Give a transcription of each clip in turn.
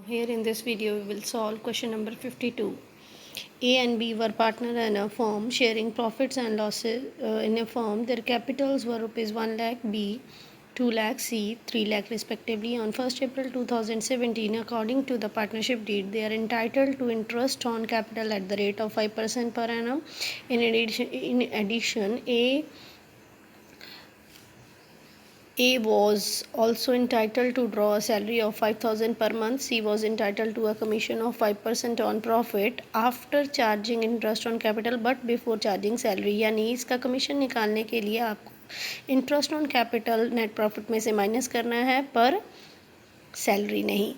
Here in this video we will solve question number 52. A and B were partner in a firm sharing profits and losses in a firm. Their capitals were rupees 1 lakh B, 2 lakh C, 3 lakh respectively. On 1st April 2017, according to the partnership deed, they are entitled to interest on capital at the rate of 5% per annum. In addition, A was also entitled to draw a salary of 5,000 per month. C was entitled to a commission of 5% on profit after charging interest on capital but before charging salary. यानी इसका commission निकालने के लिए आपको interest on capital net profit में से minus करना है पर सैलरी नहीं.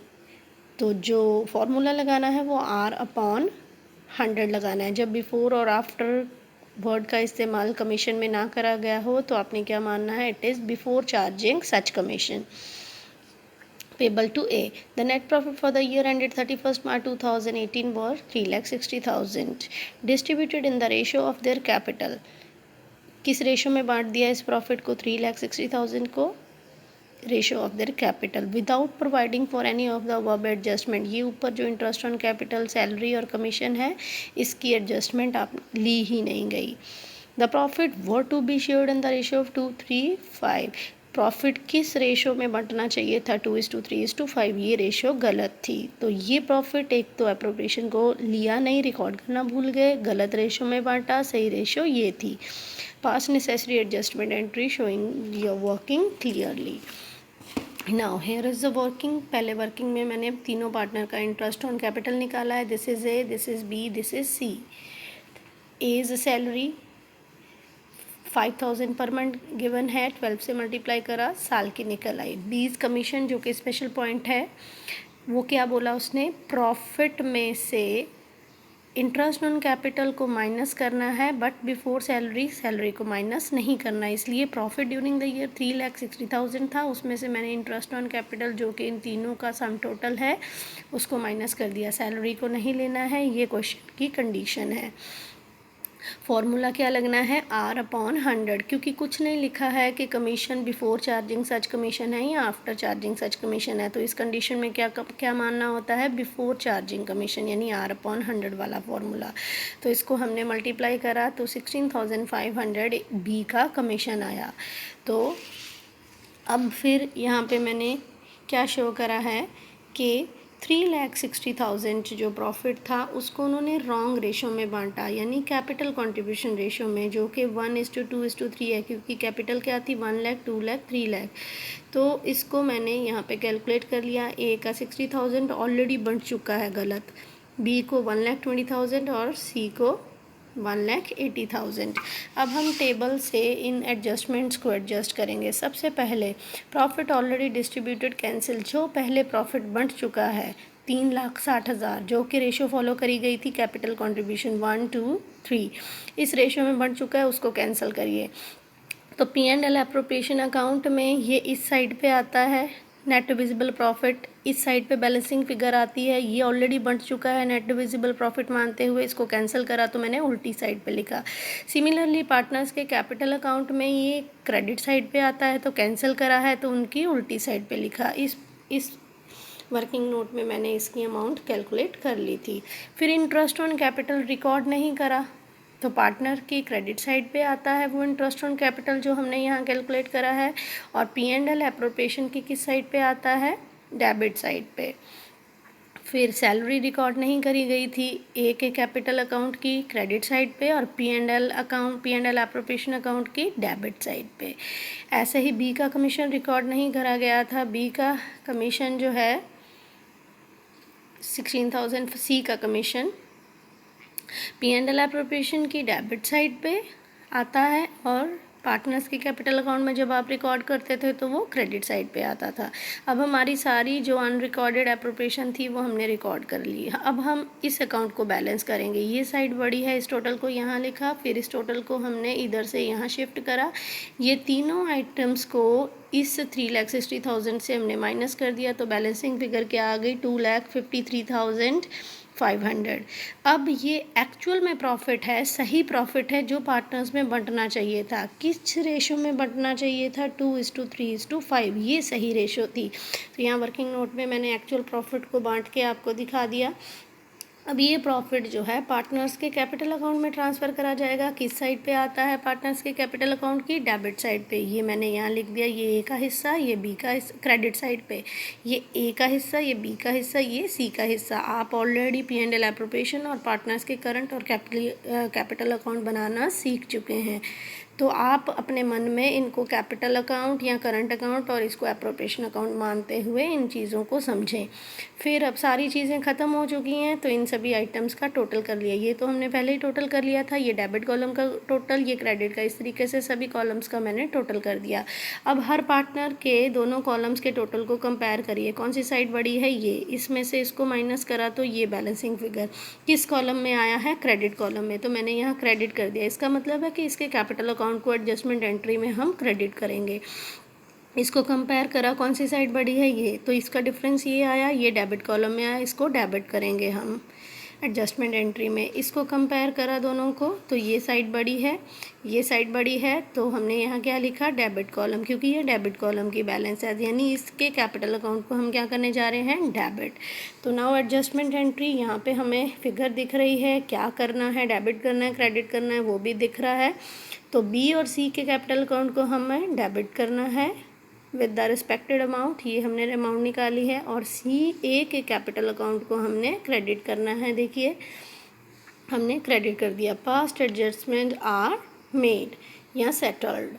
तो जो फॉर्मूला लगाना है वो R/100 लगाना है. जब बिफोर और आफ्टर वर्ड का इस्तेमाल कमीशन में ना करा गया हो तो आपने क्या मानना है, it is before charging such commission. Payable to A. The net profit for the year ended 31st March 2018 was 3,60,000 distributed in the ratio of their capital. किस रेशो में बांट दिया इस प्रॉफिट को, 3,60,000 को ratio of their capital without providing for any of the above adjustment. ये ऊपर जो इंटरेस्ट ऑन कैपिटल, सैलरी और कमीशन है, इसकी एडजस्टमेंट आप ली ही नहीं गई. The profit were to be shared in the ratio of 2:3:5. Profit किस रेशो में बांटना चाहिए था, 2:3:5. ये रेशो गलत थी. तो ये प्रॉफिट एक तो एप्रोप्रिएशन को लिया नहीं, रिकॉर्ड करना भूल गए, गलत रेशो में बांटा, सही रेशो ये थी. पास necessary adjustment entry showing your working clearly. Now here is the working. पहले वर्किंग में मैंने तीनों पार्टनर का इंटरेस्ट ऑन कैपिटल निकाला है. This is A, this is B, this is C. A is salary 5,000 per month given है, 12 से multiply करा, साल की निकल आई. बीज कमीशन जो कि स्पेशल पॉइंट है, वो क्या बोला उसने, प्रॉफिट में से इंटरेस्ट ऑन कैपिटल को माइनस करना है बट बिफोर सैलरी को माइनस नहीं करना है. इसलिए प्रॉफिट ड्यूरिंग द ईयर 3,60,000 था, उसमें से मैंने इंटरेस्ट ऑन कैपिटल जो कि इन तीनों का सम टोटल है उसको माइनस कर दिया. सैलरी को नहीं लेना है, ये क्वेश्चन की कंडीशन है. फॉर्मूला क्या लगना है, R/100. क्योंकि कुछ नहीं लिखा है कि कमीशन बिफोर चार्जिंग सच कमीशन है या आफ्टर चार्जिंग सच कमीशन है, तो इस कंडीशन में क्या मानना होता है, बिफोर चार्जिंग कमीशन, यानी R/100 वाला फॉर्मूला. तो इसको हमने मल्टीप्लाई करा तो 16,500 बी का कमीशन आया. तो अब फिर यहाँ पे मैंने क्या शो करा है कि 3,60,000 जो प्रॉफिट था उसको उन्होंने रॉन्ग रेशो में बांटा, यानी कैपिटल कंट्रीब्यूशन रेशो में, जो कि 1:2:3 है. क्योंकि कैपिटल क्या थी, 1 लाख, 2 लाख, 3 लाख. तो इसको मैंने यहाँ पे कैलकुलेट कर लिया. ए का 60,000 ऑलरेडी बंट चुका है गलत, बी को 1,20,000 और सी को 1,80,000. अब हम टेबल से इन एडजस्टमेंट्स को एडजस्ट करेंगे. सबसे पहले प्रॉफिट ऑलरेडी डिस्ट्रीब्यूटेड कैंसिल. जो पहले प्रॉफिट बंट चुका है 3,60,000 जो कि रेशो फॉलो करी गई थी कैपिटल कंट्रीब्यूशन 1:3, इस रेशो में बंट चुका है, उसको कैंसिल करिए. तो P&L एप्रोप्रिएशन अकाउंट में ये इस साइड पे आता है, नेट विजिबल प्रॉफिट इस साइड पे बैलेंसिंग फिगर आती है. ये ऑलरेडी बंट चुका है नेट विजिबल प्रॉफिट मानते हुए, इसको कैंसिल करा तो मैंने उल्टी साइड पे लिखा. सिमिलरली पार्टनर्स के कैपिटल अकाउंट में ये क्रेडिट साइड पे आता है, तो कैंसिल करा है तो उनकी उल्टी साइड पे लिखा. इस वर्किंग नोट में मैंने इसकी अमाउंट कैलकुलेट कर ली थी. फिर इंटरेस्ट ऑन कैपिटल रिकॉर्ड नहीं करा, तो पार्टनर की क्रेडिट साइड पे आता है वो इंटरेस्ट ऑन कैपिटल जो हमने यहाँ कैलकुलेट करा है, और P&L एप्रोप्रिएशन की किस साइड पे आता है, डेबिट साइड पे. फिर सैलरी रिकॉर्ड नहीं करी गई थी ए के कैपिटल अकाउंट की क्रेडिट साइड पे, और P&L एप्रोप्रिएशन अकाउंट की डेबिट साइड पे. ऐसे ही बी का कमीशन रिकॉर्ड नहीं करा गया था. बी का कमीशन जो है 16,000, सी का कमीशन P&L एप्रोप्रिएशन की डेबिट साइड पे आता है, और पार्टनर्स के कैपिटल अकाउंट में जब आप रिकॉर्ड करते थे तो वो क्रेडिट साइड पे आता था. अब हमारी सारी जो अनरिकॉर्डेड एप्रोप्रिएशन थी वो हमने रिकॉर्ड कर ली. अब हम इस अकाउंट को बैलेंस करेंगे. ये साइड बड़ी है, इस टोटल को यहाँ लिखा, फिर इस टोटल को हमने इधर से यहाँ शिफ्ट करा. ये तीनों आइटम्स को इस 3,60,000 से हमने माइनस कर दिया, तो बैलेंसिंग फिगर क्या आ गई, 2,53,000 500। अब ये एक्चुअल में प्रॉफिट है, सही प्रॉफिट है जो पार्टनर्स में बंटना चाहिए था। किस रेशो में बंटना चाहिए था? 2:3:5, ये सही रेशो थी। तो यहाँ वर्किंग नोट में मैंने एक्चुअल प्रॉफिट को बांट के आपको दिखा दिया। अब ये प्रॉफिट जो है पार्टनर्स के कैपिटल अकाउंट में ट्रांसफ़र करा जाएगा। किस साइड पे आता है पार्टनर्स के कैपिटल अकाउंट की? डेबिट साइड पे। ये मैंने यहाँ लिख दिया, ये ए का हिस्सा, ये बी का हिस्सा, क्रेडिट साइड पे ये ए का हिस्सा, ये बी का हिस्सा, ये सी का हिस्सा। आप ऑलरेडी P&L एप्रोप्रिएशन और पार्टनर्स के करंट और कैपिटल अकाउंट बनाना सीख चुके हैं, तो आप अपने मन में इनको कैपिटल अकाउंट या करंट अकाउंट और इसको एप्रोप्रिएशन अकाउंट मानते हुए इन चीज़ों को समझें। फिर अब सारी चीज़ें ख़त्म हो चुकी हैं, तो इन सभी आइटम्स का टोटल कर लिया। ये तो हमने पहले ही टोटल कर लिया था, ये डेबिट कॉलम का टोटल, ये क्रेडिट का। इस तरीके से सभी कॉलम्स का मैंने टोटल कर दिया। अब हर पार्टनर के दोनों कॉलम्स के टोटल को कंपेयर करिए। कौन सी साइड बड़ी है? ये। इसमें से इसको माइनस करा तो ये बैलेंसिंग फिगर किस कॉलम में आया है? क्रेडिट कॉलम में। तो मैंने यहाँ क्रेडिट कर दिया। इसका मतलब है कि इसके कैपिटल अकाउंट को एडजस्टमेंट एंट्री में हम क्रेडिट करेंगे। इसको कंपेयर करा, कौन सी साइड बड़ी है? ये। तो इसका डिफरेंस ये आया, ये डेबिट कॉलम में आया, इसको डेबिट करेंगे हम एडजस्टमेंट एंट्री में। इसको कंपेयर करा दोनों को, तो ये साइड बड़ी है, ये साइड बड़ी है, तो हमने यहाँ क्या लिखा? डेबिट कॉलम, क्योंकि ये डेबिट कॉलम की बैलेंस है, यानी इसके कैपिटल अकाउंट को हम क्या करने जा रहे हैं? डेबिट। तो नाउ एडजस्टमेंट एंट्री, यहाँ पे हमें फिगर दिख रही है, क्या करना है? डेबिट करना है, क्रेडिट करना है, वो भी दिख रहा है। तो बी और सी के कैपिटल अकाउंट को हमें डेबिट करना है विद द रिस्पेक्टेड अमाउंट, ये हमने अमाउंट निकाली है। और सी ए के कैपिटल अकाउंट को हमने क्रेडिट करना है। देखिए हमने क्रेडिट कर दिया। पास्ट एडजस्टमेंट आर मेड या सेटल्ड।